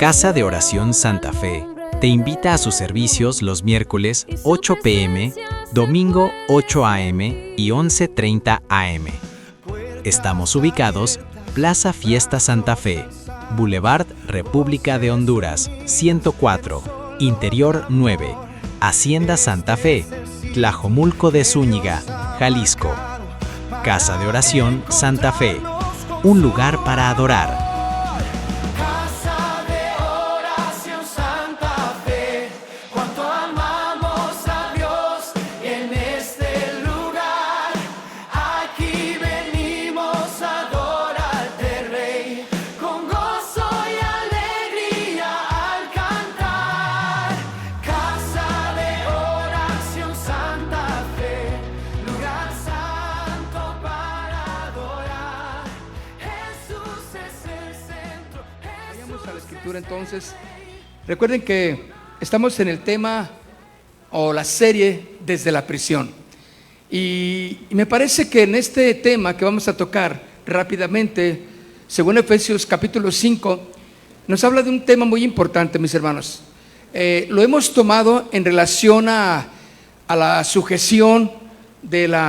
Casa de Oración Santa Fe te invita a sus servicios los miércoles 8 p.m., domingo 8 a.m. y 11:30 a.m. Estamos ubicados Plaza Fiesta Santa Fe, Boulevard República de Honduras, 104, Interior 9, Hacienda Santa Fe, Tlajomulco de Zúñiga, Jalisco. Casa de Oración Santa Fe, un lugar para adorar. Entonces, recuerden que estamos en el tema o la serie desde la prisión y me parece que en este tema que vamos a tocar rápidamente, según Efesios capítulo 5, nos habla de un tema muy importante, mis hermanos. Lo hemos tomado en relación a la sujeción en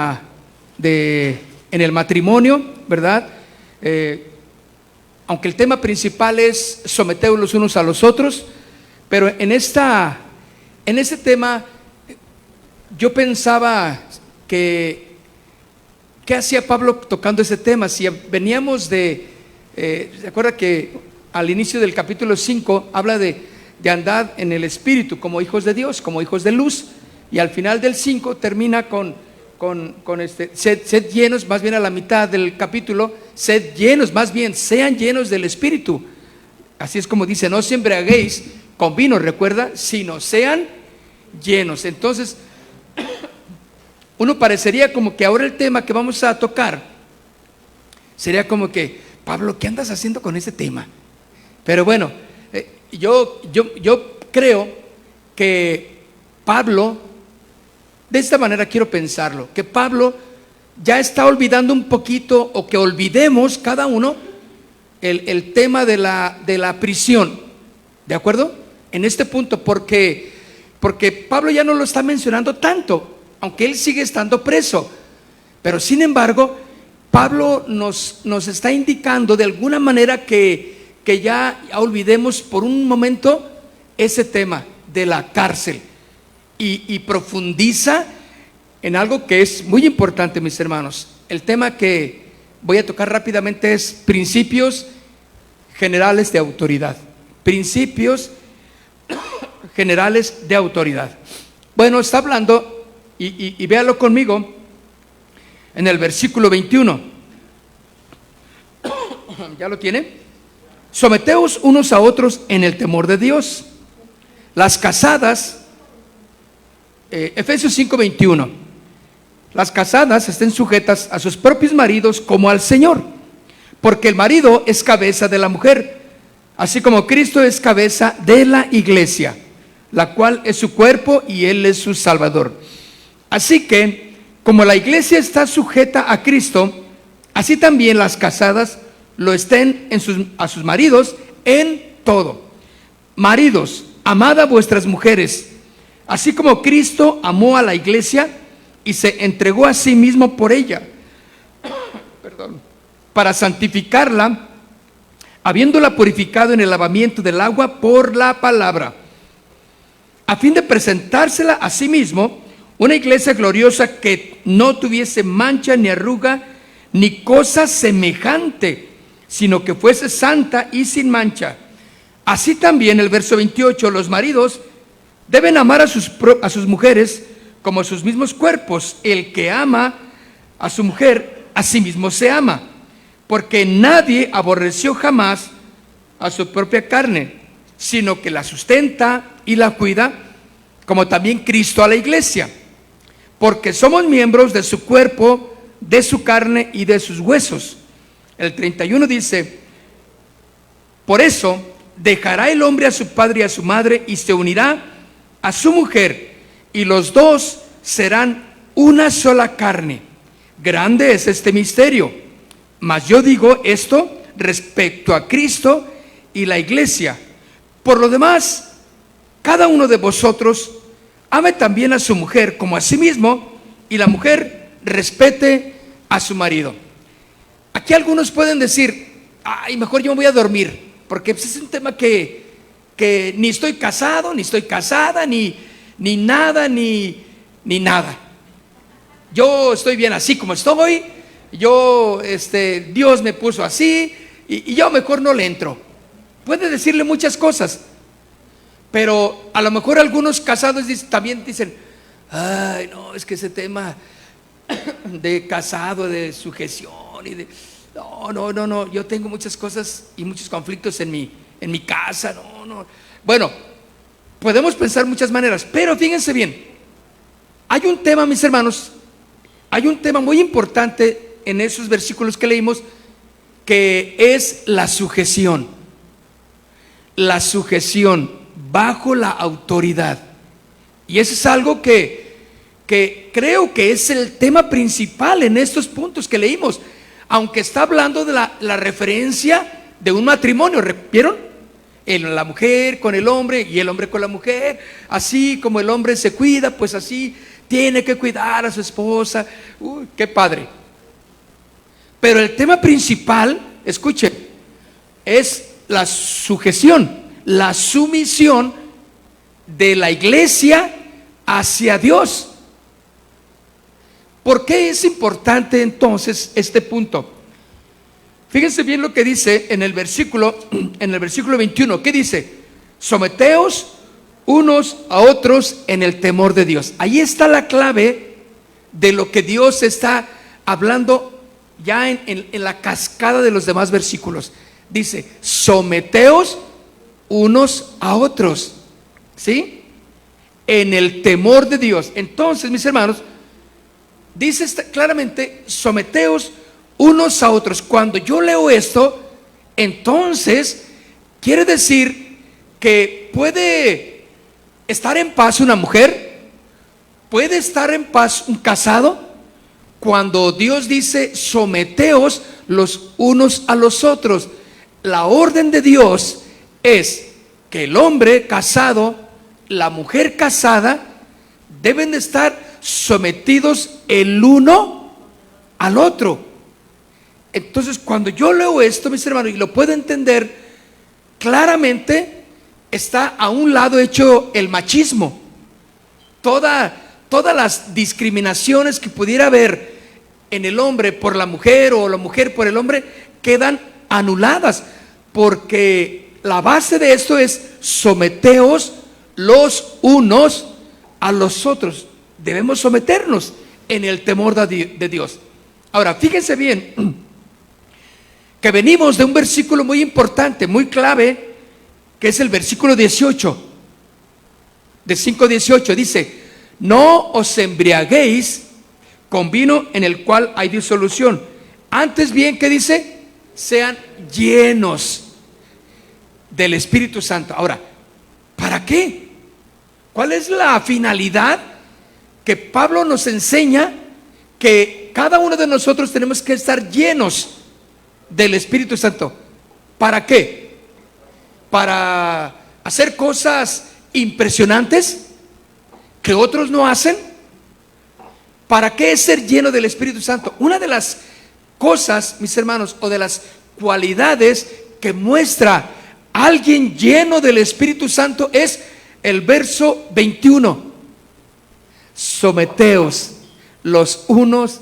el matrimonio, ¿verdad? Aunque el tema principal es someteos los unos a los otros, pero en este tema yo pensaba que ¿qué hacía Pablo tocando ese tema? Si veníamos ¿se acuerda que al inicio del capítulo 5 habla de andar en el Espíritu como hijos de Dios, como hijos de luz, y al final del 5 termina con sed llenos, más bien a la mitad del capítulo, sed llenos, más bien sean llenos del Espíritu. Así es como dice, no os embriaguéis con vino, recuerda, sino sean llenos. Entonces, uno parecería como que ahora el tema que vamos a tocar sería como que, Pablo, ¿qué andas haciendo con ese tema? Pero bueno, yo creo que Pablo, de esta manera quiero pensarlo, que Pablo ya está olvidando un poquito, o que olvidemos cada uno el tema de la prisión, ¿de acuerdo? En este punto, porque Pablo ya no lo está mencionando tanto, aunque él sigue estando preso, pero sin embargo, Pablo nos está indicando de alguna manera que ya olvidemos por un momento ese tema de la cárcel. Y profundiza en algo que es muy importante, mis hermanos. El tema que voy a tocar rápidamente es principios generales de autoridad. Principios generales de autoridad. Bueno, está hablando, y véalo conmigo, en el versículo 21. ¿Ya lo tiene? Someteos unos a otros en el temor de Dios. Las casadas, Efesios 5:21, las casadas estén sujetas a sus propios maridos como al Señor, porque el marido es cabeza de la mujer, así como Cristo es cabeza de la iglesia, la cual es su cuerpo y Él es su Salvador. Así que, como la iglesia está sujeta a Cristo, así también las casadas lo estén a sus maridos en todo. Maridos, amad a vuestras mujeres, así como Cristo amó a la iglesia y se entregó a sí mismo por ella, para santificarla, habiéndola purificado en el lavamiento del agua por la palabra, a fin de presentársela a sí mismo una iglesia gloriosa, que no tuviese mancha ni arruga ni cosa semejante, sino que fuese santa y sin mancha. Así también, el verso 28, los maridos deben amar a sus mujeres como a sus mismos cuerpos. El que ama a su mujer, a sí mismo se ama, porque nadie aborreció jamás a su propia carne, sino que la sustenta y la cuida, como también Cristo a la iglesia, porque somos miembros de su cuerpo, de su carne y de sus huesos. El 31 dice, por eso dejará el hombre a su padre y a su madre, y se unirá a su mujer, y los dos serán una sola carne. Grande es este misterio, mas yo digo esto respecto a Cristo y la iglesia. Por lo demás, cada uno de vosotros ame también a su mujer como a sí mismo, y la mujer respete a su marido. Aquí algunos pueden decir, ay, mejor yo me voy a dormir, porque es un tema que ni estoy casado, ni estoy casada, ni nada. Yo estoy bien así como estoy, Dios me puso así, y yo mejor no le entro. Puede decirle muchas cosas, pero a lo mejor algunos casados también dicen, ay, no, es que ese tema de casado, de sujeción, no, yo tengo muchas cosas y muchos conflictos en mi casa, no. Bueno, podemos pensar muchas maneras, pero fíjense bien, hay un tema, mis hermanos, hay un tema muy importante en esos versículos que leímos, que es la sujeción. La sujeción bajo la autoridad. Y eso es algo que creo que es el tema principal en estos puntos que leímos, aunque está hablando de la referencia de un matrimonio. ¿Vieron? La mujer con el hombre y el hombre con la mujer. Así como el hombre se cuida, pues así tiene que cuidar a su esposa. Uy, qué padre. Pero el tema principal, escuchen, es la sujeción, la sumisión de la iglesia hacia Dios. ¿Por qué es importante entonces este punto? Fíjense bien lo que dice en el versículo 21. ¿Qué dice? Someteos unos a otros en el temor de Dios. Ahí está la clave de lo que Dios está hablando ya en la cascada de los demás versículos. Dice, someteos unos a otros, ¿sí? En el temor de Dios. Entonces, mis hermanos, dice claramente, someteos unos a otros. Cuando yo leo esto, entonces quiere decir que puede estar en paz una mujer, puede estar en paz un casado, cuando Dios dice someteos los unos a los otros. La orden de Dios es que el hombre casado, la mujer casada, deben de estar sometidos el uno al otro. Entonces, cuando yo leo esto, mis hermanos, y lo puedo entender claramente, está a un lado hecho el machismo. Todas las discriminaciones que pudiera haber en el hombre por la mujer o la mujer por el hombre quedan anuladas, porque la base de esto es someteos los unos a los otros. Debemos someternos en el temor de Dios. Ahora, fíjense bien que venimos de un versículo muy importante, muy clave, que es el versículo 18 de 5:18. Dice, no os embriaguéis con vino en el cual hay disolución, antes bien, ¿qué dice? Sean llenos del Espíritu Santo. Ahora, ¿para qué? ¿Cuál es la finalidad que Pablo nos enseña? Que cada uno de nosotros tenemos que estar llenos del Espíritu Santo. ¿Para qué? ¿Para hacer cosas impresionantes que otros no hacen? ¿Para qué es ser lleno del Espíritu Santo? Una de las cosas, mis hermanos, o de las cualidades que muestra alguien lleno del Espíritu Santo es el verso 21. Someteos los unos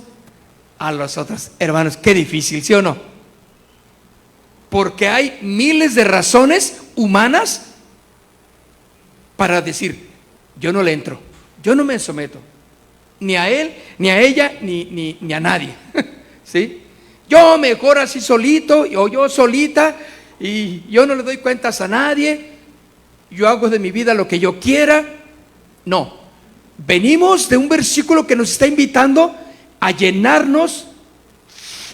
a los otros. Hermanos, qué difícil, ¿sí o no? Porque hay miles de razones humanas para decir, yo no le entro, yo no me someto, ni a él, ni a ella, ni a nadie. ¿Sí? Yo mejor así solito, o yo solita, y yo no le doy cuentas a nadie, yo hago de mi vida lo que yo quiera. No, venimos de un versículo que nos está invitando a llenarnos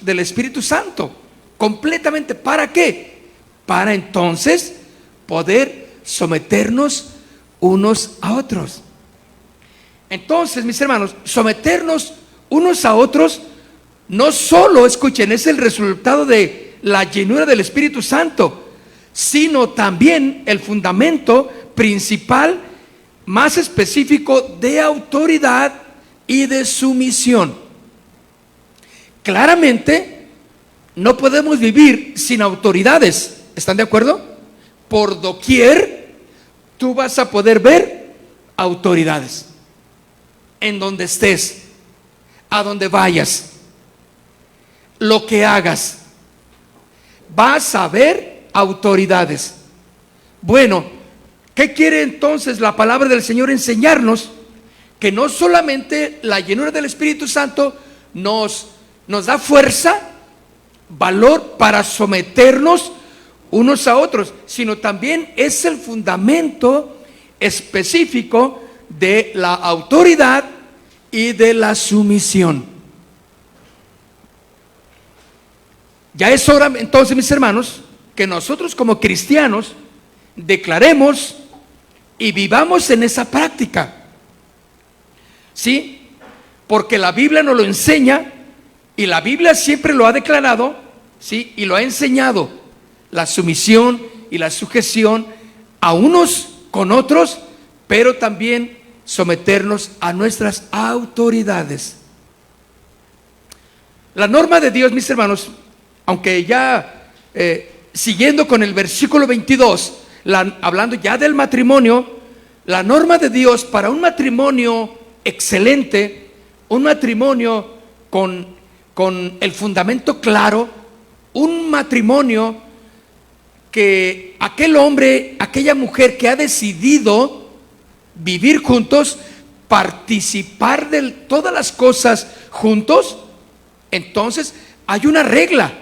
del Espíritu Santo completamente. ¿Para qué? Para entonces poder someternos unos a otros. Entonces, mis hermanos, someternos unos a otros no solo, escuchen, es el resultado de la llenura del Espíritu Santo, sino también el fundamento principal, más específico, de autoridad y de sumisión. Claramente, no podemos vivir sin autoridades. ¿Están de acuerdo? Por doquier tú vas a poder ver autoridades. En donde estés, a donde vayas, lo que hagas, vas a ver autoridades. Bueno, ¿qué quiere entonces la palabra del Señor enseñarnos? Que no solamente la llenura del Espíritu Santo nos da fuerza, valor para someternos unos a otros, sino también es el fundamento específico de la autoridad y de la sumisión. Ya es hora entonces, mis hermanos, que nosotros como cristianos declaremos y vivamos en esa práctica. ¿Sí? Porque la Biblia nos lo enseña y la Biblia siempre lo ha declarado, ¿sí? Y lo ha enseñado, la sumisión y la sujeción a unos con otros, pero también someternos a nuestras autoridades. La norma de Dios, mis hermanos, aunque ya siguiendo con el versículo 22, hablando ya del matrimonio, la norma de Dios para un matrimonio excelente, un matrimonio con el fundamento claro, un matrimonio que aquel hombre, aquella mujer que ha decidido vivir juntos, participar de todas las cosas juntos, entonces hay una regla,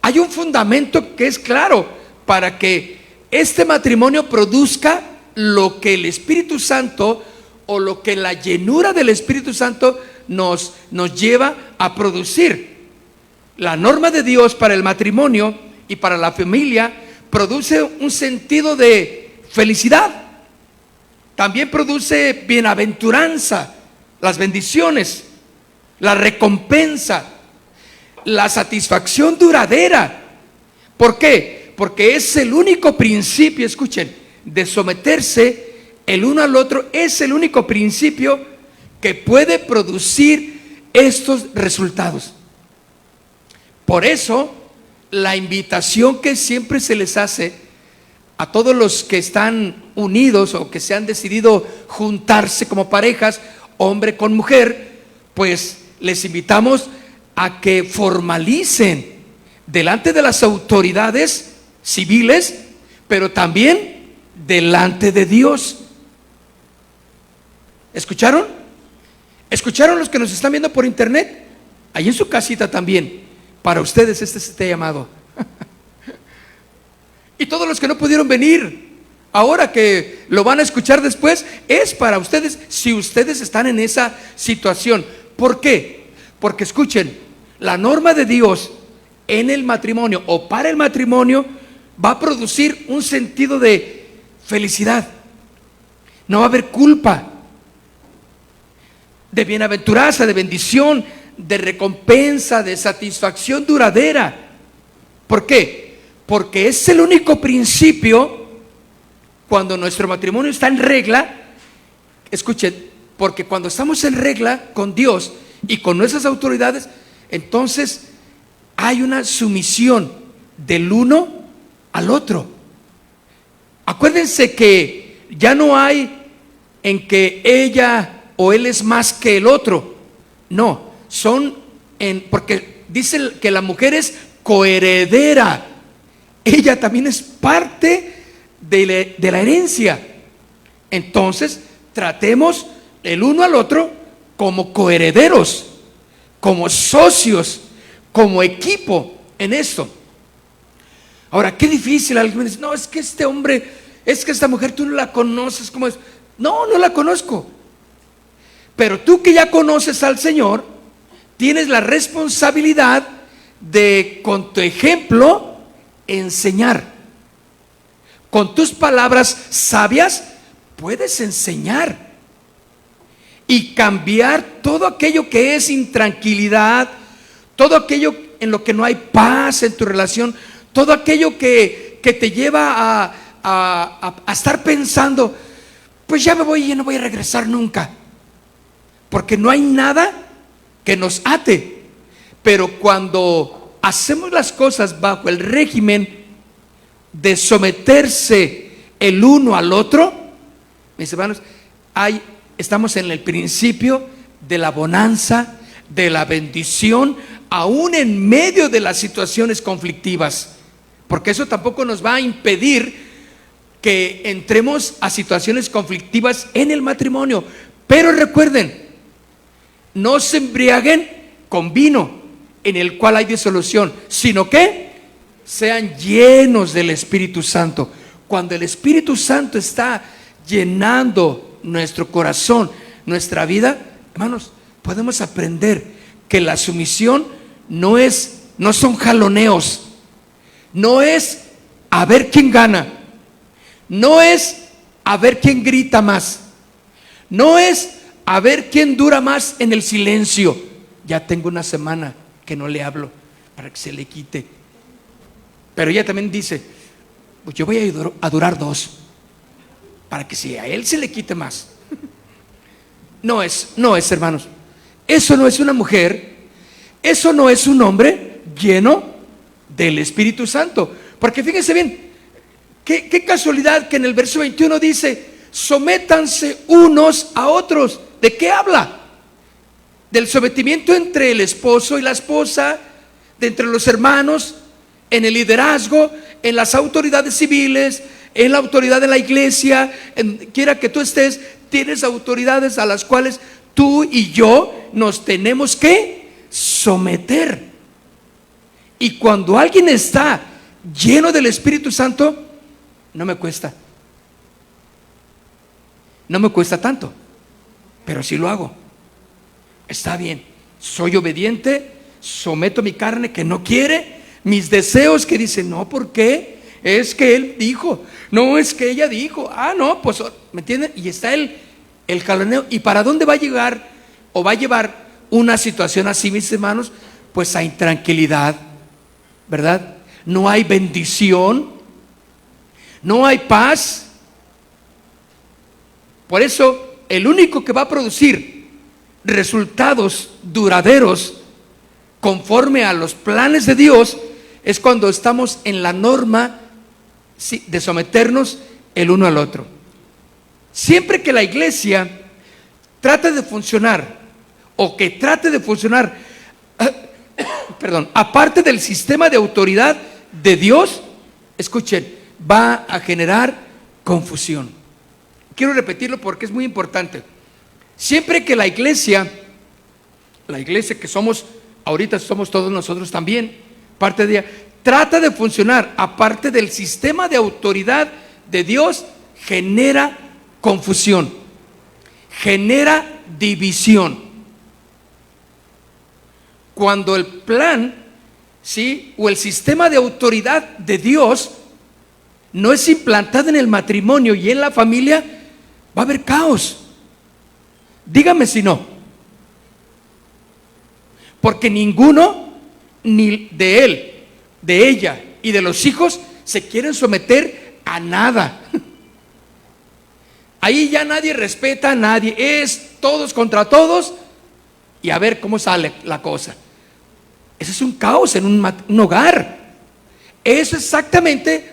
hay un fundamento que es claro para que este matrimonio produzca lo que el Espíritu Santo o lo que la llenura del Espíritu Santo nos lleva a producir. La norma de Dios para el matrimonio y para la familia produce un sentido de felicidad. También produce bienaventuranza, las bendiciones, la recompensa, la satisfacción duradera. ¿Por qué? Porque es el único principio, escuchen, de someterse el uno al otro, es el único principio que puede producir estos resultados. Por eso, la invitación que siempre se les hace a todos los que están unidos o que se han decidido juntarse como parejas, hombre con mujer, pues les invitamos a que formalicen delante de las autoridades civiles, pero también delante de Dios. ¿Escucharon? ¿Escucharon los que nos están viendo por internet? Ahí en su casita también. Para ustedes este llamado. Y todos los que no pudieron venir, ahora que lo van a escuchar después, es para ustedes, si ustedes están en esa situación. ¿Por qué? Porque escuchen, la norma de Dios en el matrimonio o para el matrimonio va a producir un sentido de felicidad. No va a haber culpa, de bienaventuranza, de bendición, de recompensa, de satisfacción duradera. ¿Por qué? Porque es el único principio cuando nuestro matrimonio está en regla. Escuchen, porque cuando estamos en regla con Dios y con nuestras autoridades, entonces hay una sumisión del uno al otro. Acuérdense que ya no hay en que ella o él es más que el otro. No, porque dice que la mujer es coheredera. Ella también es parte de la herencia. Entonces, tratemos el uno al otro como coherederos, como socios, como equipo en esto. Ahora, qué difícil. Alguien dice, no, es que este hombre, es que esta mujer tú no la conoces, ¿cómo es? No, no la conozco. Pero tú que ya conoces al Señor, tienes la responsabilidad de, con tu ejemplo, enseñar. Con tus palabras sabias, puedes enseñar y cambiar todo aquello que es intranquilidad, todo aquello en lo que no hay paz en tu relación, todo aquello que te lleva a estar pensando, pues ya me voy y ya no voy a regresar nunca, porque no hay nada que nos ate. Pero cuando hacemos las cosas bajo el régimen de someterse el uno al otro, mis hermanos, estamos en el principio de la bonanza, de la bendición, aún en medio de las situaciones conflictivas, porque eso tampoco nos va a impedir que entremos a situaciones conflictivas en el matrimonio. Pero recuerden, no se embriaguen con vino en el cual hay disolución, sino que sean llenos del Espíritu Santo. Cuando el Espíritu Santo está llenando nuestro corazón, nuestra vida, hermanos, podemos aprender que la sumisión no son jaloneos, no es a ver quién gana, no es a ver quién grita más, no es a ver quién dura más en el silencio. Ya tengo una semana que no le hablo para que se le quite. Pero ella también dice, pues yo voy a durar 2 para que si a él se le quite más. No es, hermanos, eso no es una mujer, eso no es un hombre lleno del Espíritu Santo. Porque fíjense bien, qué casualidad que en el verso 21 dice, sométanse unos a otros. ¿De qué habla? Del sometimiento entre el esposo y la esposa, de entre los hermanos, en el liderazgo, en las autoridades civiles, en la autoridad de la iglesia, quiera que tú estés, tienes autoridades a las cuales tú y yo nos tenemos que someter. Y cuando alguien está lleno del Espíritu Santo, no me cuesta tanto, pero sí lo hago. Está bien, soy obediente, someto mi carne que no quiere, mis deseos que dicen, no, ¿por qué? Es que él dijo, no, es que ella dijo, no, pues, ¿me entienden? Y está el jaloneo. ¿Y para dónde va a llegar o va a llevar una situación así, mis hermanos? Pues a intranquilidad, ¿verdad? No hay bendición, no hay paz. Por eso, el único que va a producir resultados duraderos conforme a los planes de Dios es cuando estamos en la norma de someternos el uno al otro. Siempre que la iglesia trate de funcionar aparte del sistema de autoridad de Dios, escuchen, va a generar confusión. Quiero repetirlo porque es muy importante. Siempre que la iglesia que somos, ahorita somos todos nosotros también, parte de ella, trata de funcionar aparte del sistema de autoridad de Dios, genera confusión, genera división. Cuando el plan, ¿sí?, o el sistema de autoridad de Dios no es implantado en el matrimonio y en la familia, va a haber caos. Dígame si no. Porque ninguno, ni de él, de ella y de los hijos, se quieren someter a nada. Ahí ya nadie respeta a nadie, es todos contra todos y a ver cómo sale la cosa. Eso es un caos en un hogar. Eso exactamente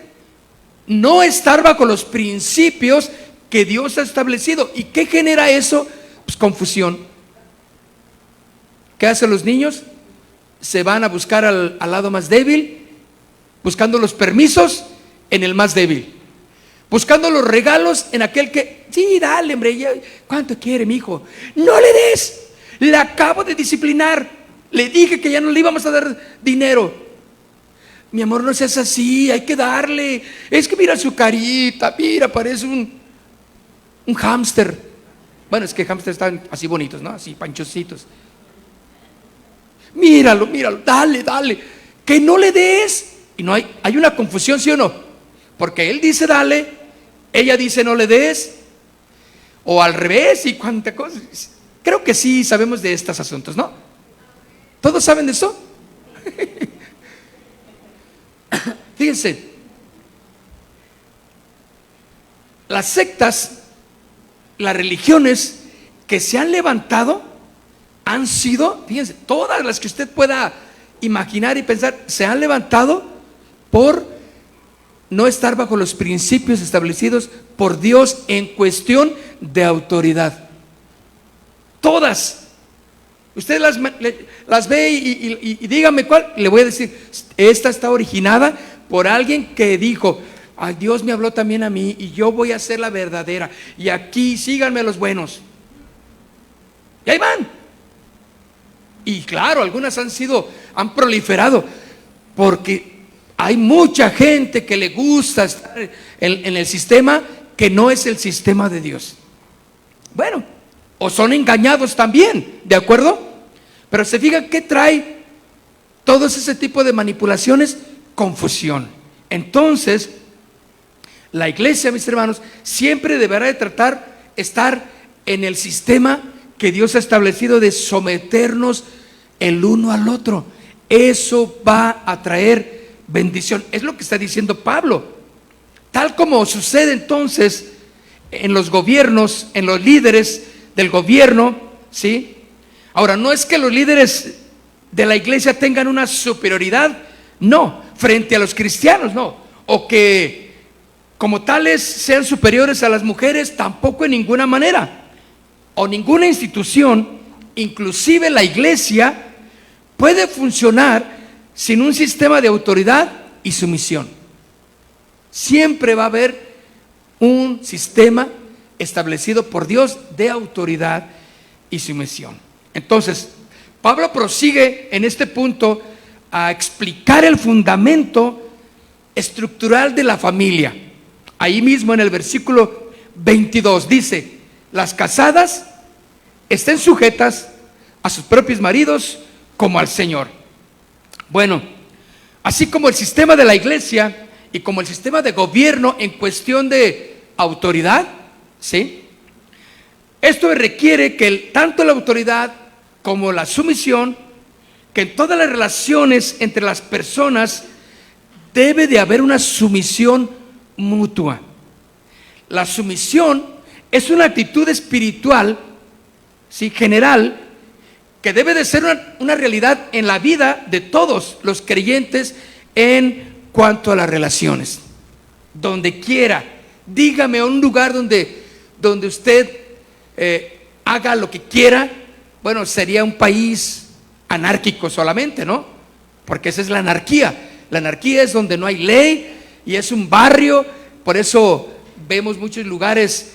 no estar bajo los principios que Dios ha establecido. ¿Y qué genera eso? Pues confusión. ¿Qué hacen los niños? Se van a buscar al lado más débil, buscando los permisos en el más débil, buscando los regalos en aquel que, sí, dale, hombre, ya, ¿cuánto quiere mi hijo? No le des, le acabo de disciplinar, le dije que ya no le íbamos a dar dinero. Mi amor, no seas así, hay que darle, es que mira su carita, mira, parece un hámster. Bueno, es que hámsters están así bonitos, ¿no? Así panchositos. Míralo, dale, que no le des. Y no hay una confusión, ¿sí o no? Porque él dice dale, ella dice no le des, o al revés, y cuánta cosa. Creo que sí sabemos de estos asuntos, ¿no? ¿Todos saben de eso? Fíjense, las sectas, las religiones que se han levantado han sido, fíjense, todas las que usted pueda imaginar y pensar, se han levantado por no estar bajo los principios establecidos por Dios en cuestión de autoridad. Todas. Usted las ve y dígame cuál. Le voy a decir, esta está originada por alguien que dijo: ay, Dios me habló también a mí y yo voy a ser la verdadera, y aquí síganme los buenos. Y ahí van. Y claro, algunas han proliferado porque hay mucha gente que le gusta estar en el sistema que no es el sistema de Dios. Bueno, o son engañados también, ¿de acuerdo? Pero se fijan que trae todo ese tipo de manipulaciones, confusión. Entonces, la iglesia, mis hermanos, siempre deberá de estar en el sistema que Dios ha establecido de someternos el uno al otro. Eso va a traer bendición. Es lo que está diciendo Pablo. Tal como sucede entonces en los gobiernos, en los líderes del gobierno, ¿sí? Ahora, no es que los líderes de la iglesia tengan una superioridad, no, frente a los cristianos, no, o que como tales sean superiores a las mujeres, tampoco en ninguna manera, o ninguna institución, inclusive la iglesia, puede funcionar sin un sistema de autoridad y sumisión. Siempre va a haber un sistema establecido por Dios de autoridad y sumisión. Entonces, Pablo prosigue en este punto a explicar el fundamento estructural de la familia. Ahí mismo en el versículo 22 dice: las casadas estén sujetas a sus propios maridos como al Señor. Bueno, así como el sistema de la iglesia y como el sistema de gobierno en cuestión de autoridad, ¿sí? Esto requiere que tanto la autoridad como la sumisión, que en todas las relaciones entre las personas debe de haber una sumisión mutua. La sumisión es una actitud espiritual, ¿sí?, general, que debe de ser una realidad en la vida de todos los creyentes en cuanto a las relaciones. Donde quiera, dígame un lugar donde usted haga lo que quiera. Bueno, sería un país anárquico solamente, ¿no? Porque esa es la anarquía. La anarquía es donde no hay ley y es un barrio. Por eso vemos muchos lugares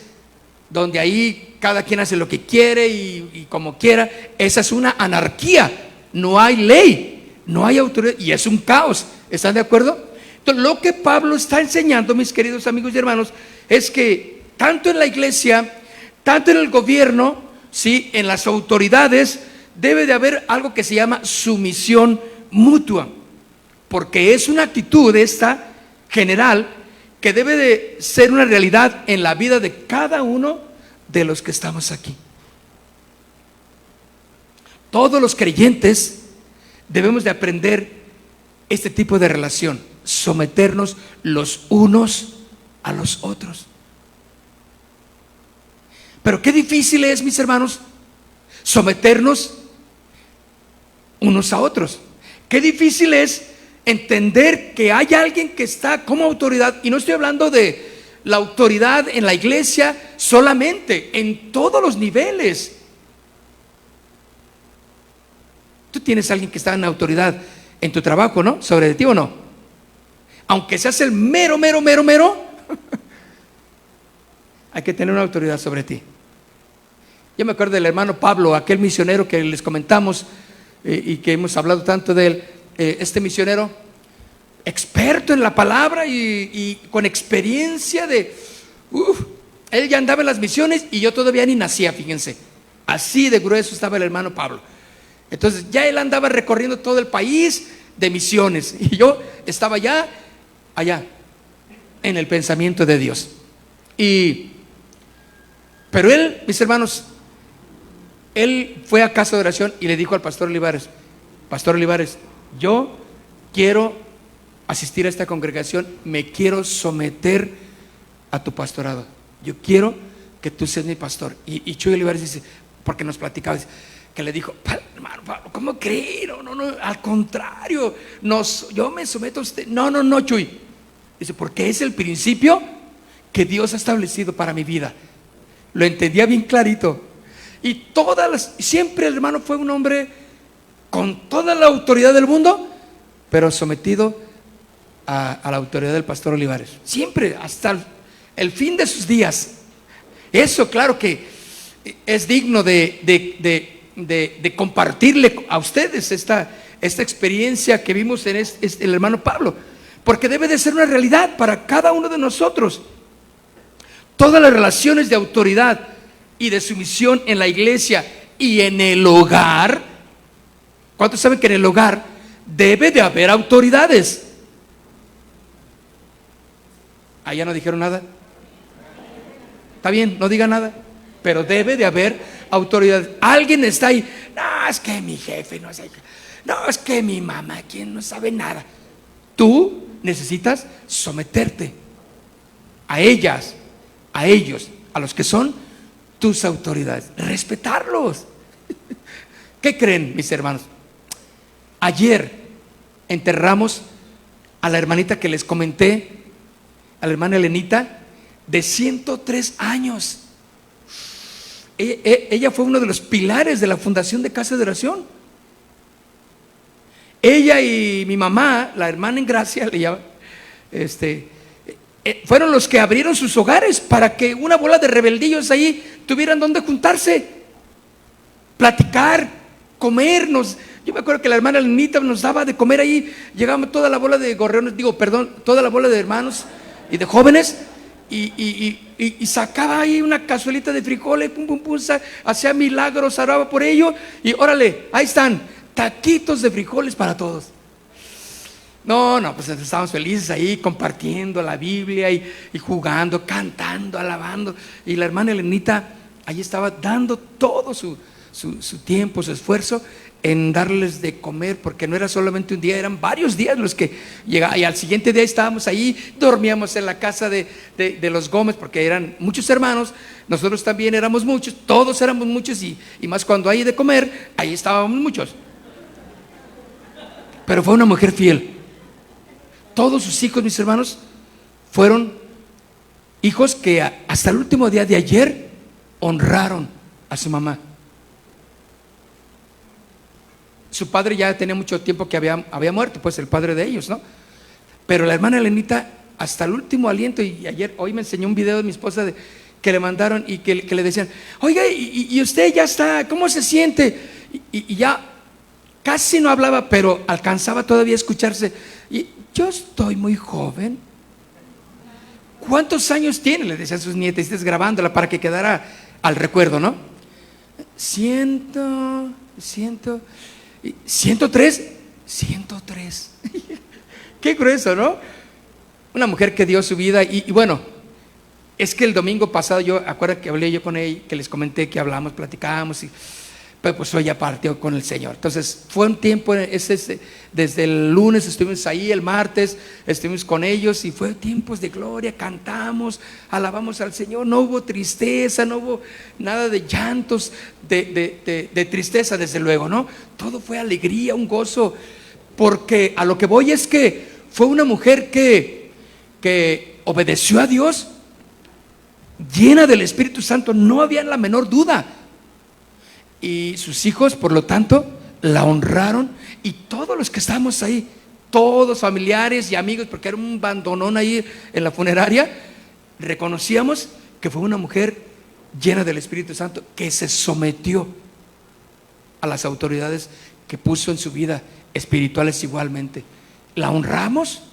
donde ahí cada quien hace lo que quiere y como quiera. Esa es una anarquía. No hay ley, no hay autoridad y es un caos. ¿Están de acuerdo? Entonces, lo que Pablo está enseñando, mis queridos amigos y hermanos, es que tanto en la iglesia, tanto en el gobierno, ¿sí?, en las autoridades, debe de haber algo que se llama sumisión mutua, porque es una actitud esta general que debe de ser una realidad en la vida de cada uno de los que estamos aquí. Todos los creyentes debemos de aprender este tipo de relación, someternos los unos a los otros. Pero qué difícil es, mis hermanos, someternos unos a otros. Qué difícil es entender que hay alguien que está como autoridad, y no estoy hablando de la autoridad en la iglesia solamente, en todos los niveles. Tú tienes alguien que está en autoridad en tu trabajo, ¿no? Sobre ti, ¿o no? Aunque seas el mero, hay que tener una autoridad sobre ti. Yo me acuerdo del hermano Pablo, aquel misionero que les comentamos y que hemos hablado tanto de él. Este misionero, experto en la palabra y con experiencia él ya andaba en las misiones y yo todavía ni nacía, fíjense. Así de grueso estaba el hermano Pablo. Entonces ya él andaba recorriendo todo el país de misiones y yo estaba allá en el pensamiento de Dios. Pero él, mis hermanos, él fue a casa de oración y le dijo al pastor Olivares: Pastor Olivares, yo quiero asistir a esta congregación, me quiero someter a tu pastorado. Yo quiero que tú seas mi pastor. Y Chuy Olivares dice, porque nos platicaba, que le dijo, hermano Pablo, ¿cómo cree? No, al contrario, yo me someto a usted. No, Chuy. Dice, porque es el principio que Dios ha establecido para mi vida. Lo entendía bien clarito. Y siempre el hermano fue un hombre con toda la autoridad del mundo, pero sometido a la autoridad del pastor Olivares. Siempre, hasta el fin de sus días. Eso, claro que es digno de compartirle a ustedes esta experiencia que vimos en el hermano Pablo, porque debe de ser una realidad para cada uno de nosotros. Todas las relaciones de autoridad y de sumisión en la iglesia y en el hogar. ¿Cuántos saben que en el hogar debe de haber autoridades? ¿Allá no dijeron nada? Está bien, no diga nada, pero debe de haber autoridad. Alguien está ahí, no, es que mi jefe no sabe, no, es que mi mamá, quien no sabe nada. Tú necesitas someterte a ellas, a ellos, a los que son tus autoridades, respetarlos. ¿Qué creen, mis hermanos? Ayer enterramos a la hermanita que les comenté, a la hermana Elenita, de 103 años. Ella fue uno de los pilares de la fundación de Casa de Oración. Ella y mi mamá, la hermana Engracia, le llaman, fueron los que abrieron sus hogares para que una bola de rebeldillos ahí tuvieran donde juntarse, platicar, comernos. Yo me acuerdo que la hermana Lenita nos daba de comer ahí, llegaba toda la bola de gorriones, toda la bola de hermanos y de jóvenes, y sacaba ahí una cazuelita de frijoles, pum, hacía milagros, oraba por ello, y órale, ahí están, taquitos de frijoles para todos. No, pues estábamos felices ahí compartiendo la Biblia y jugando, cantando, alabando. Y la hermana Elenita ahí estaba dando todo su tiempo, su esfuerzo en darles de comer, porque no era solamente un día, eran varios días los que llegaban. Y al siguiente día estábamos ahí, dormíamos en la casa de los Gómez, porque eran muchos hermanos, nosotros también éramos muchos, todos éramos muchos, y más cuando hay de comer, ahí estábamos muchos. Pero fue una mujer fiel. Todos sus hijos, mis hermanos, fueron hijos que hasta el último día de ayer honraron a su mamá. Su padre ya tenía mucho tiempo que había muerto, pues el padre de ellos, ¿no? Pero la hermana Elenita, hasta el último aliento, y hoy me enseñó un video de mi esposa que le mandaron y que le decían, oiga, y usted ya está, ¿cómo se siente? Y ya casi no hablaba, pero alcanzaba todavía a escucharse. Y yo estoy muy joven. ¿Cuántos años tiene? Le decían sus nietecitas grabándola para que quedara al recuerdo, ¿no? 103. Qué grueso, ¿no? Una mujer que dio su vida y bueno, es que el domingo pasado acuerdo que hablé yo con ella, que les comenté que hablamos, platicábamos, pero pues hoy ya partió con el Señor. Entonces fue un tiempo, desde el lunes estuvimos ahí, el martes estuvimos con ellos y fue tiempos de gloria, cantamos, alabamos al Señor, no hubo tristeza, no hubo nada de llantos, de tristeza, desde luego, ¿no? Todo fue alegría, un gozo, porque a lo que voy es que fue una mujer que obedeció a Dios, llena del Espíritu Santo, no había la menor duda. Y sus hijos, por lo tanto, la honraron, y todos los que estábamos ahí, todos familiares y amigos, porque era un bandonón ahí en la funeraria, reconocíamos que fue una mujer llena del Espíritu Santo, que se sometió a las autoridades que puso en su vida, espirituales igualmente. La honramos,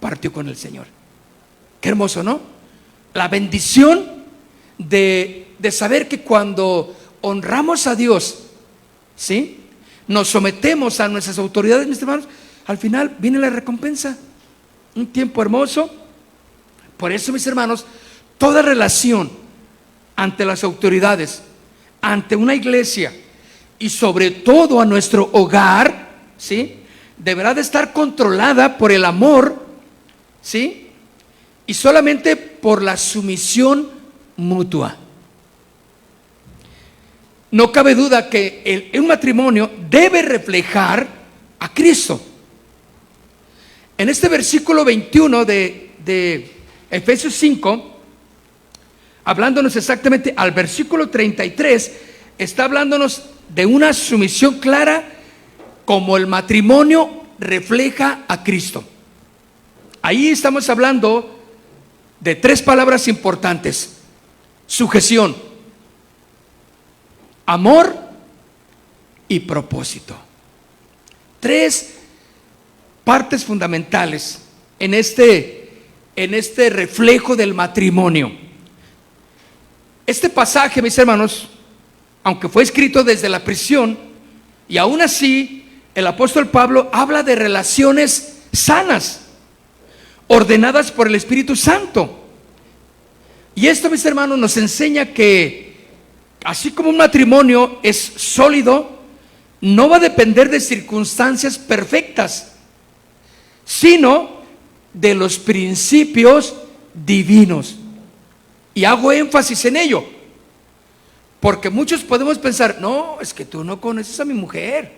partió con el Señor. Qué hermoso, ¿no? La bendición de saber que cuando honramos a Dios, ¿sí?, nos sometemos a nuestras autoridades, mis hermanos, al final viene la recompensa, un tiempo hermoso. Por eso, mis hermanos, toda relación ante las autoridades, ante una iglesia y sobre todo a nuestro hogar, ¿sí?, deberá de estar controlada por el amor, ¿sí? Y solamente por la sumisión mutua. No cabe duda que un matrimonio debe reflejar a Cristo. En este versículo 21 de Efesios 5, hablándonos exactamente al versículo 33, está hablándonos de una sumisión clara como el matrimonio refleja a Cristo. Ahí estamos hablando de tres palabras importantes: sujeción, amor y propósito. Tres partes fundamentales en este reflejo del matrimonio. Este pasaje, mis hermanos, aunque fue escrito desde la prisión, y aún así el apóstol Pablo habla de relaciones sanas, ordenadas por el Espíritu Santo. Y esto, mis hermanos, nos enseña que así como un matrimonio es sólido, no va a depender de circunstancias perfectas, sino de los principios divinos. Y hago énfasis en ello, porque muchos podemos pensar: no, es que tú no conoces a mi mujer,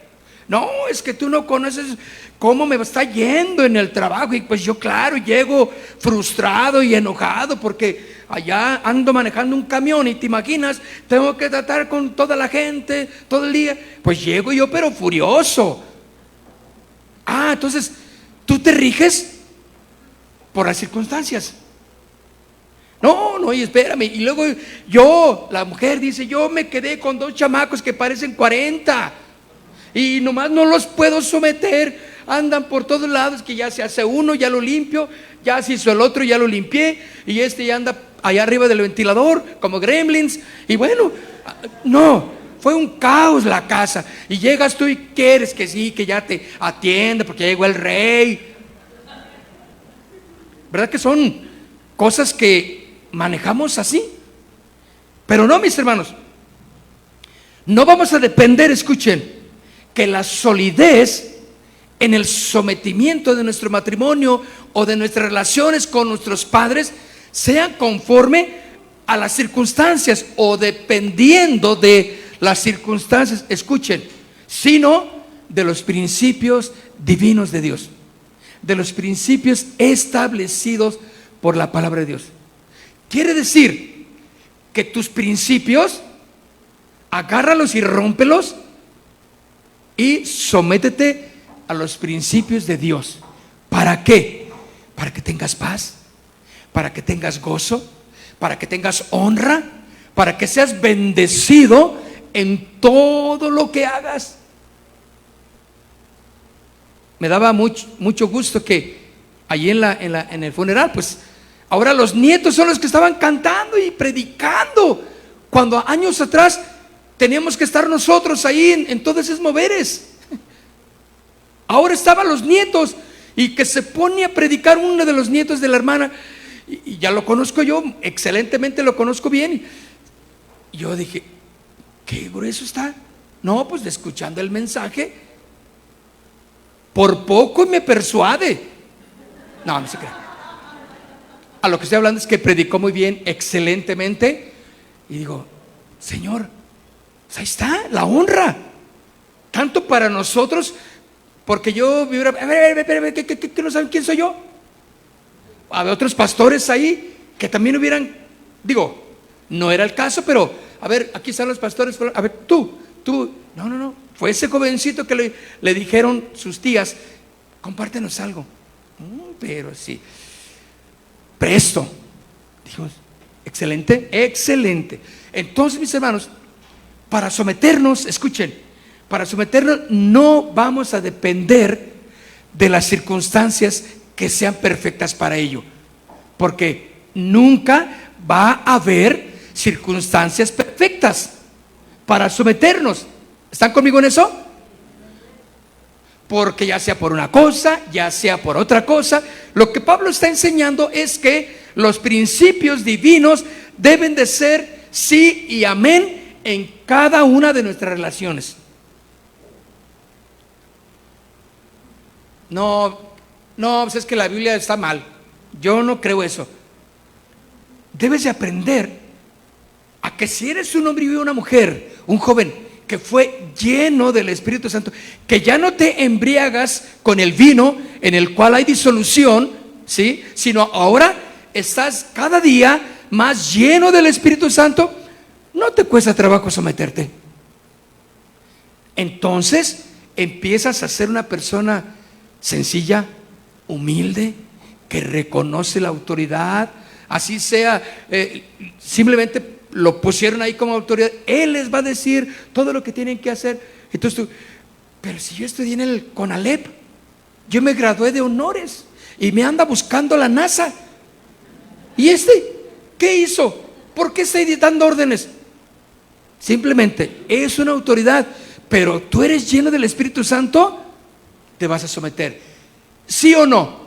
no, es que tú no conoces cómo me está yendo en el trabajo. Y pues yo, claro, llego frustrado y enojado porque allá ando manejando un camión y te imaginas, tengo que tratar con toda la gente todo el día. Pues llego yo pero furioso. Entonces tú te riges por las circunstancias. No, y espérame. Y luego la mujer dice: yo me quedé con 2 chamacos que parecen 40 y nomás no los puedo someter, andan por todos lados, que ya se hace uno, ya lo limpio, ya se hizo el otro, ya lo limpié, y ya anda allá arriba del ventilador como gremlins. Y bueno, no, fue un caos la casa. Y llegas tú y quieres que sí, que ya te atienda porque ya llegó el rey. ¿Verdad que son cosas que manejamos así? Pero no, mis hermanos, no vamos a depender, escuchen, que la solidez en el sometimiento de nuestro matrimonio o de nuestras relaciones con nuestros padres sean conforme a las circunstancias o dependiendo de las circunstancias, escuchen, sino de los principios divinos de Dios, de los principios establecidos por la palabra de Dios. Quiere decir que tus principios, agárralos y rómpelos y sométete a los principios de Dios. ¿Para qué? Para que tengas paz, para que tengas gozo, para que tengas honra, para que seas bendecido en todo lo que hagas. Me daba mucho gusto que allí en el funeral, pues ahora los nietos son los que estaban cantando y predicando, cuando años atrás teníamos que estar nosotros ahí en todos esos moveres. Ahora estaban los nietos, y que se pone a predicar uno de los nietos de la hermana, y ya lo conozco yo, excelentemente lo conozco bien. Y yo dije: qué grueso está. No, pues escuchando el mensaje, por poco me persuade. No se crea. A lo que estoy hablando es que predicó muy bien, excelentemente. Y digo: Señor, pues ahí está la honra, tanto para nosotros, porque yo hubiera, a ver, ¿qué no saben quién soy yo? Había otros pastores ahí que también hubieran, digo, no era el caso, pero a ver, aquí están los pastores, a ver, tú, no, fue ese jovencito que le dijeron sus tías: compártenos algo. Pero sí, presto. Dijo: excelente. Entonces, mis hermanos, para someternos, escuchen, para someternos no vamos a depender de las circunstancias que sean perfectas para ello, porque nunca va a haber circunstancias perfectas para someternos. ¿Están conmigo en eso? Porque ya sea por una cosa, ya sea por otra cosa, lo que Pablo está enseñando es que los principios divinos deben de ser sí y amén en cada una de nuestras relaciones. No, no, pues es que la Biblia está mal. Yo no creo eso. Debes de aprender a que si eres un hombre y una mujer, un joven que fue lleno del Espíritu Santo, que ya no te embriagas con el vino en el cual hay disolución, ¿sí? Sino ahora estás cada día más lleno del Espíritu Santo, no te cuesta trabajo someterte. Entonces empiezas a ser una persona sencilla, humilde, que reconoce la autoridad, así sea, simplemente lo pusieron ahí como autoridad, él les va a decir todo lo que tienen que hacer. Entonces tú, pero si yo estudié en el CONALEP, yo me gradué de honores y me anda buscando la NASA, ¿y qué hizo? ¿Por qué está dando órdenes? Simplemente es una autoridad, pero tú eres lleno del Espíritu Santo, te vas a someter, ¿sí o no?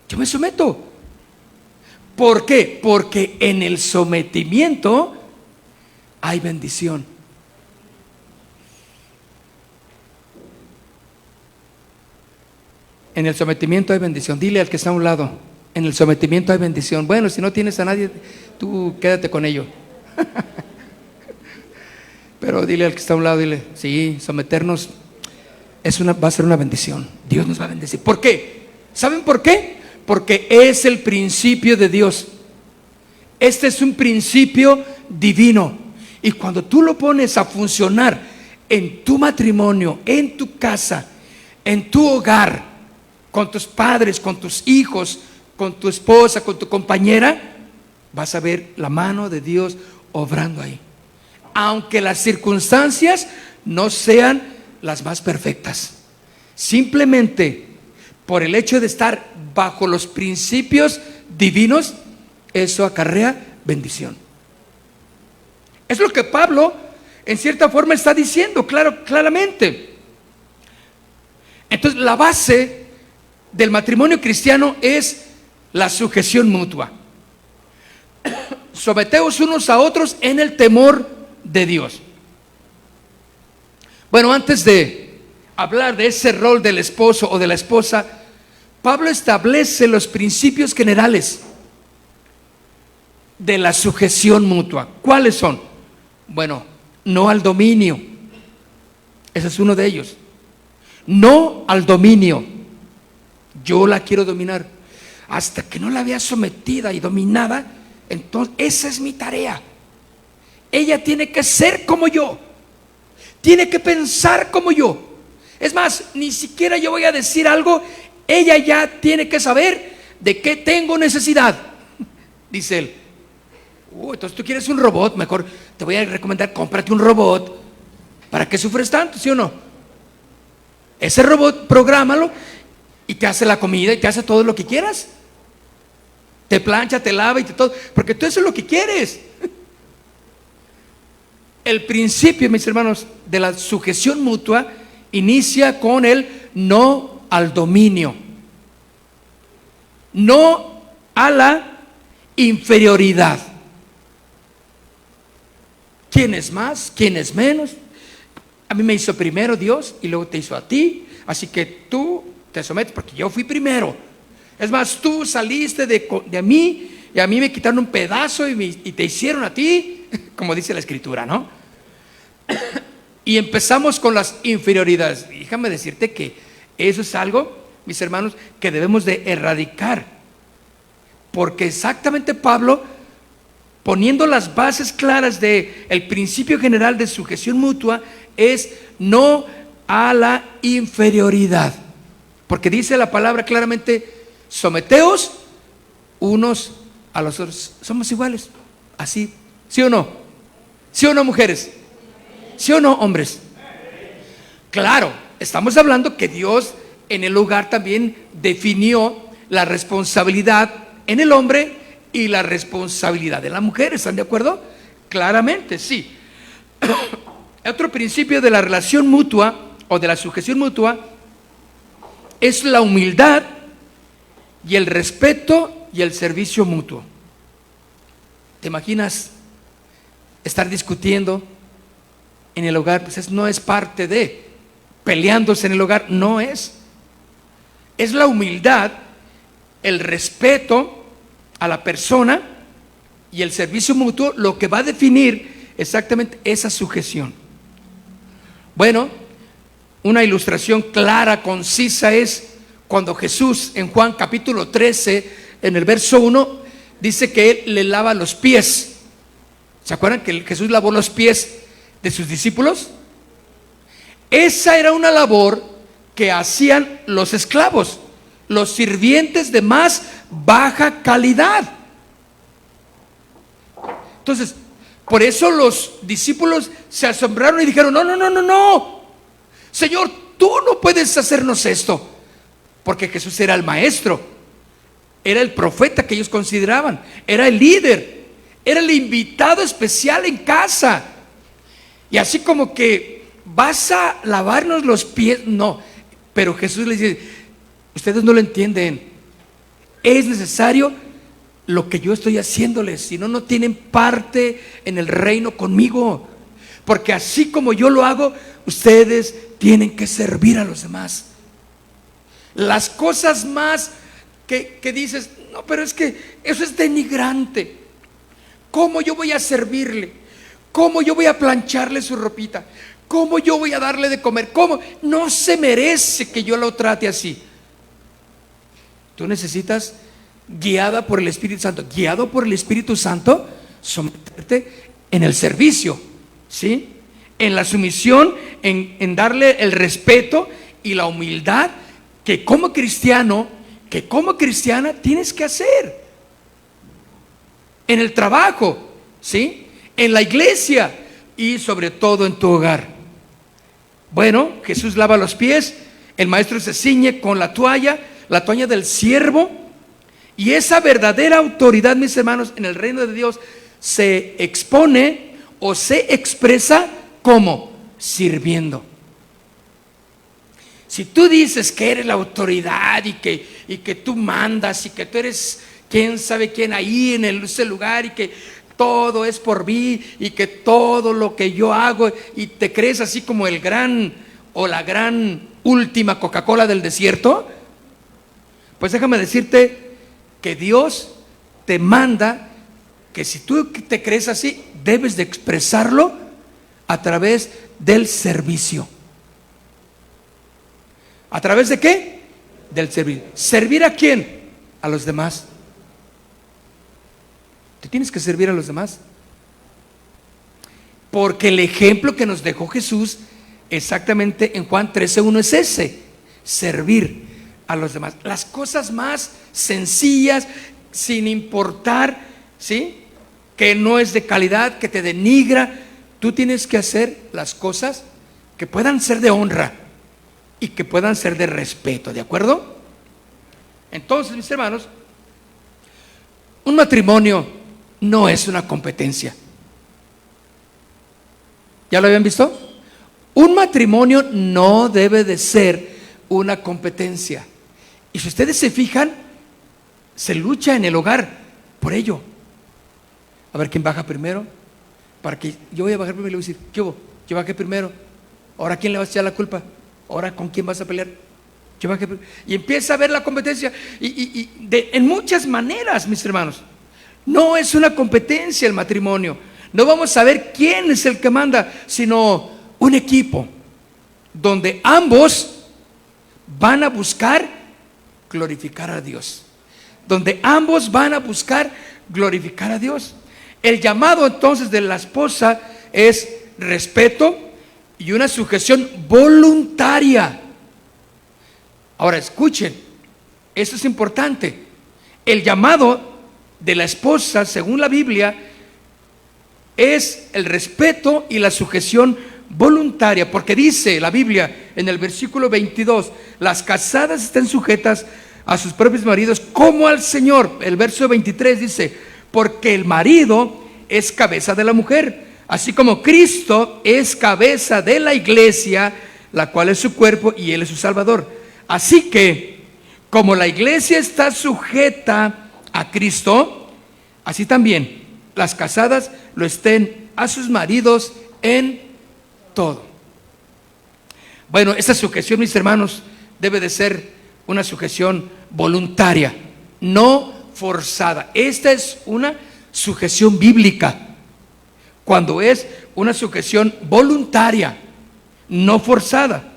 Yo me someto. ¿Por qué? Porque en el sometimiento hay bendición. En el sometimiento hay bendición. Dile al que está a un lado, en el sometimiento hay bendición. Bueno, si no tienes a nadie, tú quédate con ello. Pero dile al que está a un lado, dile, sí, someternos va a ser una bendición. Dios nos va a bendecir. ¿Por qué? ¿Saben por qué? Porque es el principio de Dios. Este es un principio divino. Y cuando tú lo pones a funcionar en tu matrimonio, en tu casa, en tu hogar, con tus padres, con tus hijos, con tu esposa, con tu compañera, vas a ver la mano de Dios obrando ahí. Aunque las circunstancias no sean las más perfectas, simplemente por el hecho de estar bajo los principios divinos, eso acarrea bendición. Es lo que Pablo en cierta forma está diciendo claramente. Entonces la base del matrimonio cristiano es la sujeción mutua. Someteos unos a otros en el temor de Dios. Bueno, antes de hablar de ese rol del esposo o de la esposa, Pablo establece los principios generales de la sujeción mutua. ¿Cuáles son? Bueno, no al dominio. Ese es uno de ellos. No al dominio. Yo la quiero dominar. Hasta que no la vea sometida y dominada, entonces esa es mi tarea. Ella tiene que ser como yo. Tiene que pensar como yo. Es más, ni siquiera yo voy a decir algo, ella ya tiene que saber de qué tengo necesidad. Dice él. Entonces tú quieres un robot, mejor te voy a recomendar, cómprate un robot. ¿Para qué sufres tanto, sí o no? Ese robot, prográmalo y te hace la comida y te hace todo lo que quieras. Te plancha, te lava y te todo, porque tú eso es lo que quieres. El principio, mis hermanos, de la sujeción mutua inicia con el no al dominio, no a la inferioridad. ¿Quién es más? ¿Quién es menos? A mí me hizo primero Dios y luego te hizo a ti, así que tú te sometes porque yo fui primero. Es más, tú saliste de mí y a mí me quitaron un pedazo y te hicieron a ti, como dice la Escritura, ¿no? Y empezamos con las inferioridades. Déjame decirte que eso es algo, mis hermanos, que debemos de erradicar, porque exactamente Pablo, poniendo las bases claras del principio general de sujeción mutua, es no a la inferioridad, porque dice la palabra claramente: someteos unos a los otros. Somos iguales, así, ¿sí o no? ¿Sí o no, mujeres? ¿Sí o no, hombres? Claro, estamos hablando que Dios en el hogar también definió la responsabilidad en el hombre y la responsabilidad de la mujer. ¿Están de acuerdo? Claramente, sí. Otro principio de la relación mutua o de la sujeción mutua es la humildad y el respeto y el servicio mutuo. ¿Te imaginas estar discutiendo en el hogar? Pues no es parte de, peleándose en el hogar. No es. Es la humildad, el respeto a la persona y el servicio mutuo lo que va a definir exactamente esa sujeción. Bueno, una ilustración clara, concisa es cuando Jesús en Juan capítulo 13, en el verso 1, dice que Él le lava los pies. ¿Se acuerdan que Jesús lavó los pies de sus discípulos? Esa era una labor que hacían los esclavos, los sirvientes de más baja calidad. Entonces, por eso los discípulos se asombraron y dijeron: no, Señor, tú no puedes hacernos esto. Porque Jesús era el maestro, era el profeta que ellos consideraban, era el líder, era el invitado especial en casa. Y así como que vas a lavarnos los pies, no. Pero Jesús les dice: ustedes no lo entienden, es necesario lo que yo estoy haciéndoles, si no, no tienen parte en el reino conmigo. Porque así como yo lo hago, ustedes tienen que servir a los demás. Las cosas más que dices: no, pero es que eso es denigrante. ¿Cómo yo voy a servirle? ¿Cómo yo voy a plancharle su ropita? ¿Cómo yo voy a darle de comer? ¿Cómo? No se merece que yo lo trate así. Tú necesitas, guiado por el Espíritu Santo, someterte en el servicio, ¿sí? En la sumisión, en darle el respeto y la humildad que como cristiano, que como cristiana tienes que hacer. En el trabajo, ¿sí? En la iglesia y sobre todo en tu hogar. Bueno, Jesús lava los pies, el maestro se ciñe con la toalla del siervo, y esa verdadera autoridad, mis hermanos, en el reino de Dios se expone o se expresa como sirviendo. Si tú dices que eres la autoridad y que tú mandas y que tú eres quién sabe quién ahí en ese lugar y que todo es por mí y que todo lo que yo hago, y te crees así como el gran o la gran última Coca-Cola del desierto, pues déjame decirte que Dios te manda que si tú te crees así, debes de expresarlo a través del servicio. ¿A través de qué? Del servicio. ¿Servir a quién? A los demás. Tú tienes que servir a los demás. Porque el ejemplo que nos dejó Jesús exactamente en Juan 13:1 es ese: servir a los demás. Las cosas más sencillas, sin importar, ¿sí?, que no es de calidad, que te denigra. Tú tienes que hacer las cosas que puedan ser de honra y que puedan ser de respeto, ¿de acuerdo? Entonces, mis hermanos, un matrimonio no es una competencia. ¿Ya lo habían visto? Un matrimonio no debe de ser una competencia. Y si ustedes se fijan, se lucha en el hogar por ello. A ver quién baja primero. Para que yo voy a bajar primero y le voy a decir: ¿qué hubo? Yo bajé primero. ¿Ahora quién le vas a echar la culpa? ¿Ahora con quién vas a pelear? Yo bajé primero. Y empieza a ver la competencia. En muchas maneras, mis hermanos. No es una competencia el matrimonio. No vamos a ver quién es el que manda, sino un equipo donde ambos van a buscar glorificar a Dios. Donde ambos van a buscar glorificar a Dios. El llamado entonces de la esposa es respeto y una sujeción voluntaria. Ahora escuchen, esto es importante. El llamado de la esposa, según la Biblia, es el respeto y la sujeción voluntaria, porque dice la Biblia en el versículo 22: las casadas estén sujetas a sus propios maridos como al Señor. El verso 23 dice: porque el marido es cabeza de la mujer, así como Cristo es cabeza de la iglesia, la cual es su cuerpo y Él es su Salvador. Así que, como la iglesia está sujeta a Cristo, así también las casadas lo estén a sus maridos en todo. Bueno, esta sujeción, mis hermanos, debe de ser una sujeción voluntaria, no forzada. Esta es una sujeción bíblica, cuando es una sujeción voluntaria, no forzada.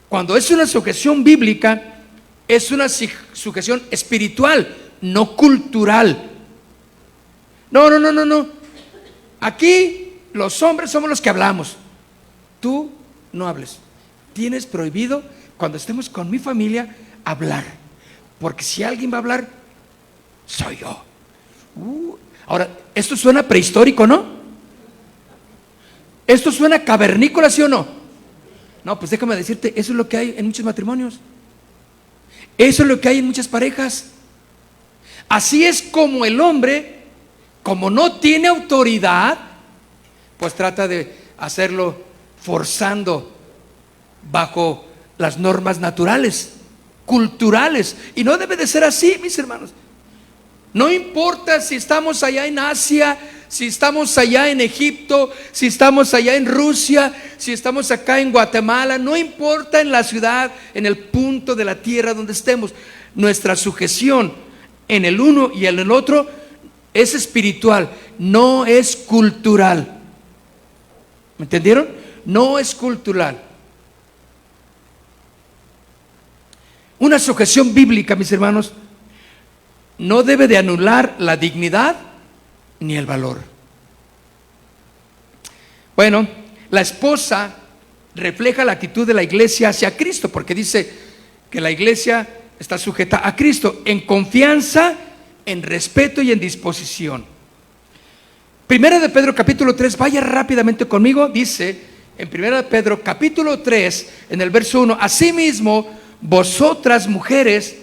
Cuando es una sujeción bíblica, es una sujeción espiritual, no cultural. No. Aquí los hombres somos los que hablamos. Tú no hables. Tienes prohibido, cuando estemos con mi familia, hablar. Porque si alguien va a hablar, soy yo. Ahora, esto suena prehistórico, ¿no? Esto suena cavernícola, ¿sí o no? No, pues déjame decirte, eso es lo que hay en muchos matrimonios. Eso es lo que hay en muchas parejas. Así es como el hombre, como no tiene autoridad, pues trata de hacerlo forzando bajo las normas naturales, culturales. Y no debe de ser así, mis hermanos. No importa si estamos allá en Asia, si estamos allá en Egipto, si estamos allá en Rusia, si estamos acá en Guatemala, no importa en la ciudad, en el punto de la tierra donde estemos. Nuestra sujeción en el uno y en el otro es espiritual, no es cultural. ¿Me entendieron? No es cultural. Una sujeción bíblica, mis hermanos, no debe de anular la dignidad ni el valor. Bueno, la esposa refleja la actitud de la iglesia hacia Cristo, porque dice que la iglesia está sujeta a Cristo en confianza, en respeto y en disposición. Primera de Pedro capítulo 3, vaya rápidamente conmigo, dice en Primera de Pedro capítulo 3, en el verso 1, asimismo, vosotras mujeres,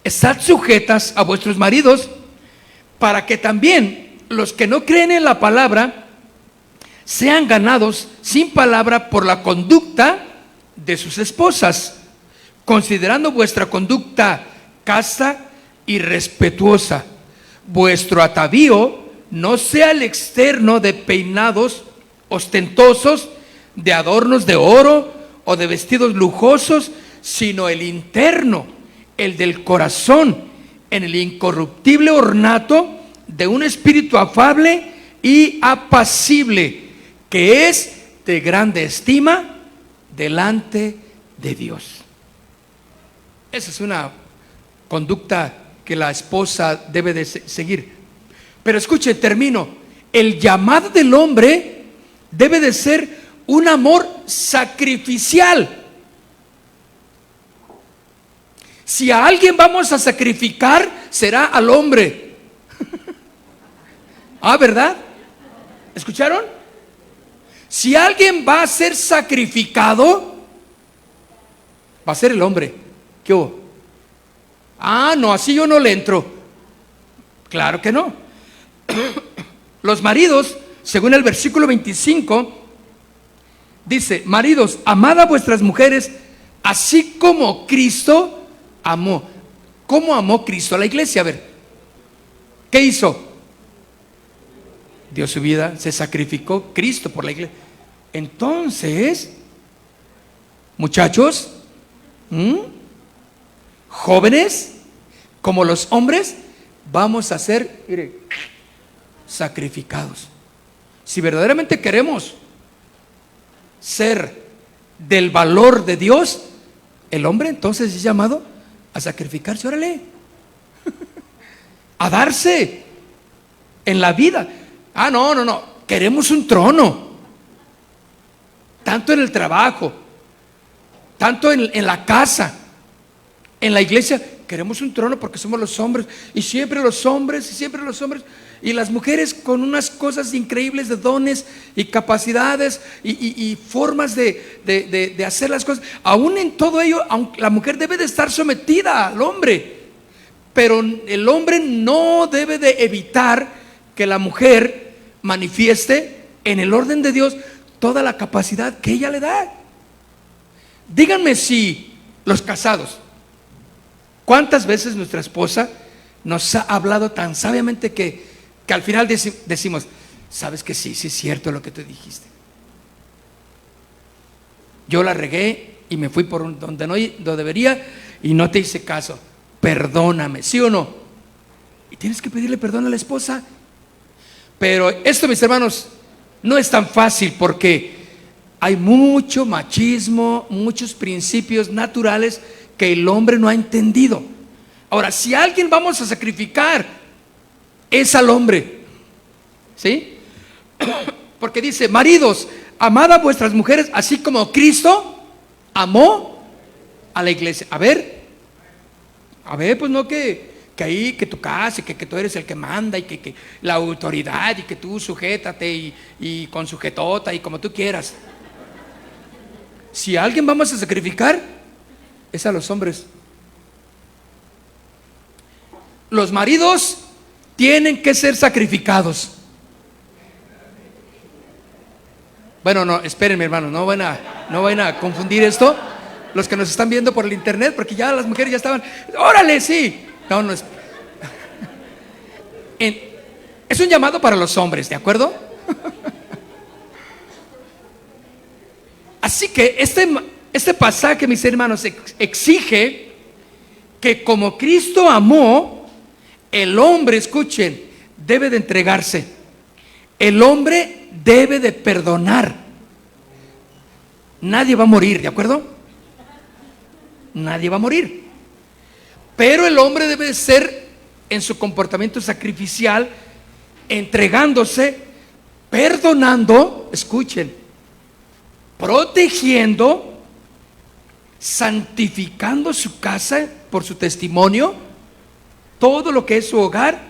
estad sujetas a vuestros maridos, para que también los que no creen en la palabra sean ganados sin palabra por la conducta de sus esposas, considerando vuestra conducta casta y respetuosa. Vuestro atavío no sea el externo de peinados ostentosos, de adornos de oro o de vestidos lujosos, sino el interno, el del corazón, en el incorruptible ornato de un espíritu afable y apacible, que es de grande estima delante de Dios. Esa es una conducta que la esposa debe de seguir. Pero escuche, termino. El llamado del hombre debe de ser un amor sacrificial. Si a alguien vamos a sacrificar, será al hombre. ¿Verdad? ¿Escucharon? Si alguien va a ser sacrificado, va a ser el hombre. ¿Qué hubo? No, así yo no le entro. Claro que no. Los maridos, según el versículo 25, dice: maridos, amad a vuestras mujeres, así como Cristo amó. ¿Cómo amó Cristo a la iglesia? A ver, ¿qué hizo? Dio su vida, se sacrificó Cristo por la iglesia. Entonces, muchachos, jóvenes, como los hombres, vamos a ser, mire, sacrificados. Si verdaderamente queremos ser del valor de Dios, el hombre entonces es llamado a sacrificarse, órale, a darse en la vida. No, queremos un trono, tanto en el trabajo, tanto en la casa, en la iglesia. Queremos un trono porque somos los hombres, y siempre los hombres, y las mujeres con unas cosas increíbles de dones y capacidades y formas de hacer las cosas. Aún en todo ello, la mujer debe de estar sometida al hombre, pero el hombre no debe de evitar que la mujer manifieste en el orden de Dios toda la capacidad que ella le da. Díganme, si los casados, ¿cuántas veces nuestra esposa nos ha hablado tan sabiamente que al final decimos: sabes que sí es cierto lo que tú dijiste? yo la regué y me fui por donde no debería y no te hice caso. Perdóname, ¿sí o no? Y tienes que pedirle perdón a la esposa. Pero esto, mis hermanos, no es tan fácil porque hay mucho machismo, muchos principios naturales que el hombre no ha entendido. Ahora, si a alguien vamos a sacrificar, es al hombre, ¿sí? Porque dice: maridos, amad a vuestras mujeres así como Cristo amó a la iglesia. A ver, pues no que ahí, que tu casa, que tú eres el que manda y que la autoridad y que tú sujétate y con sujetota y como tú quieras. Si a alguien vamos a sacrificar, es a los hombres. Los maridos tienen que ser sacrificados. Bueno, no, espérenme, hermanos, no vayan a confundir esto, los que nos están viendo por el internet, porque ya las mujeres ya estaban, órale, sí. No es. Es un llamado para los hombres, ¿de acuerdo? Así que este pasaje, mis hermanos, exige que como Cristo amó, el hombre, escuchen, debe de entregarse. El hombre debe de perdonar. Nadie va a morir, ¿de acuerdo? Nadie va a morir. Pero el hombre debe de ser, en su comportamiento sacrificial, entregándose, perdonando, escuchen, protegiendo, santificando su casa por su testimonio, todo lo que es su hogar,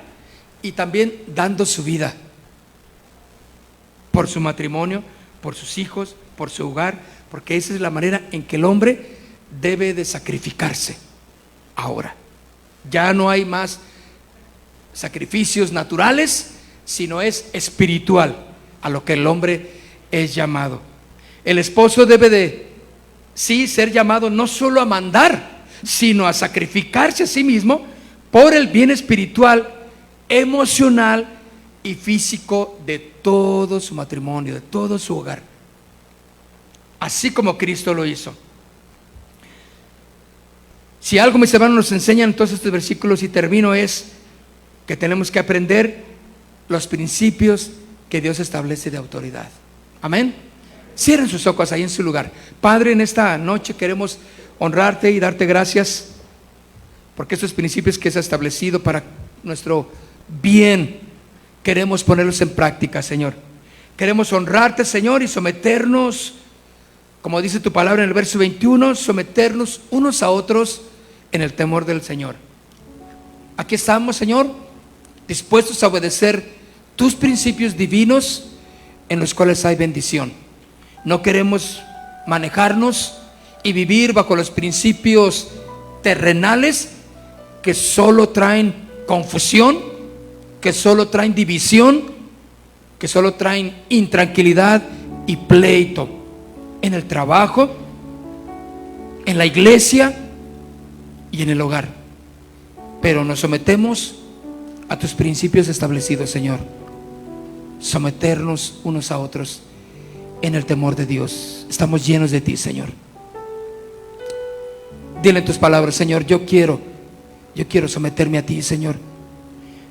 y también dando su vida por su matrimonio, por sus hijos, por su hogar, porque esa es la manera en que el hombre debe de sacrificarse. Ahora, ya no hay más sacrificios naturales, sino es espiritual a lo que el hombre es llamado. El esposo debe de, sí, ser llamado no solo a mandar, sino a sacrificarse a sí mismo por el bien espiritual, emocional y físico de todo su matrimonio, de todo su hogar, así como Cristo lo hizo. Si algo, mis hermanos, nos enseñan entonces estos versículos, y termino, es que tenemos que aprender los principios que Dios establece de autoridad. Amén. Cierren sus ojos ahí en su lugar. Padre, en esta noche queremos honrarte y darte gracias porque estos principios que has establecido para nuestro bien, queremos ponerlos en práctica, Señor. Queremos honrarte, Señor, y someternos, como dice tu palabra en el verso 21, someternos unos a otros en el temor del Señor. Aquí estamos, Señor, dispuestos a obedecer tus principios divinos en los cuales hay bendición. No queremos manejarnos y vivir bajo los principios terrenales que solo traen confusión, que solo traen división, que solo traen intranquilidad y pleito en el trabajo, en la iglesia y en el hogar. Pero nos sometemos a tus principios establecidos, Señor. Someternos unos a otros en el temor de Dios. Estamos llenos de ti, Señor. Dile en tus palabras: Señor, yo quiero someterme a ti, Señor.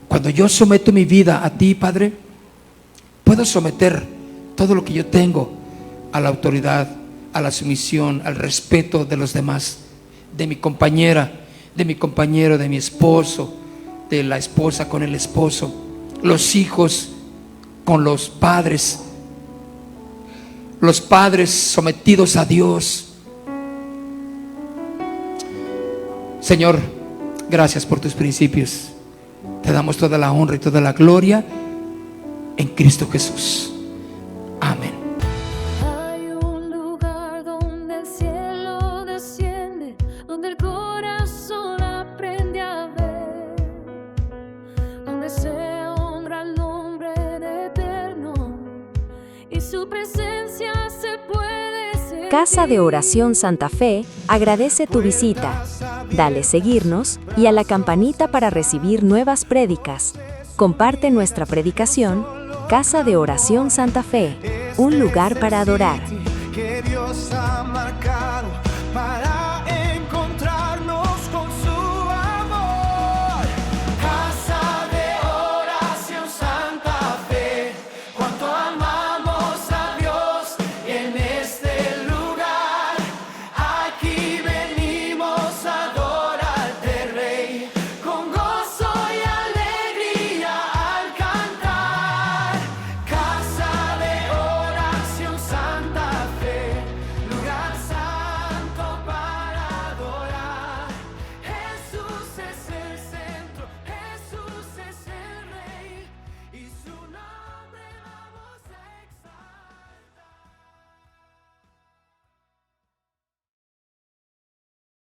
Cuando yo someto mi vida a ti, Padre, puedo someter todo lo que yo tengo a la autoridad, a la sumisión, al respeto de los demás, de mi compañera, de mi compañero, de mi esposo, de la esposa con el esposo, los hijos con los padres sometidos a Dios. Señor, gracias por tus principios. Te damos toda la honra y toda la gloria en Cristo Jesús. Amén. Hay un lugar donde el cielo desciende, donde el corazón aprende a ver, donde se honra el nombre de Eterno y su presencia se puede sentir. Casa de Oración Santa Fe agradece tu visita. Dale seguirnos y a la campanita para recibir nuevas prédicas. Comparte nuestra predicación. Casa de Oración Santa Fe, un lugar para adorar. que Dios ha marcado para enviar.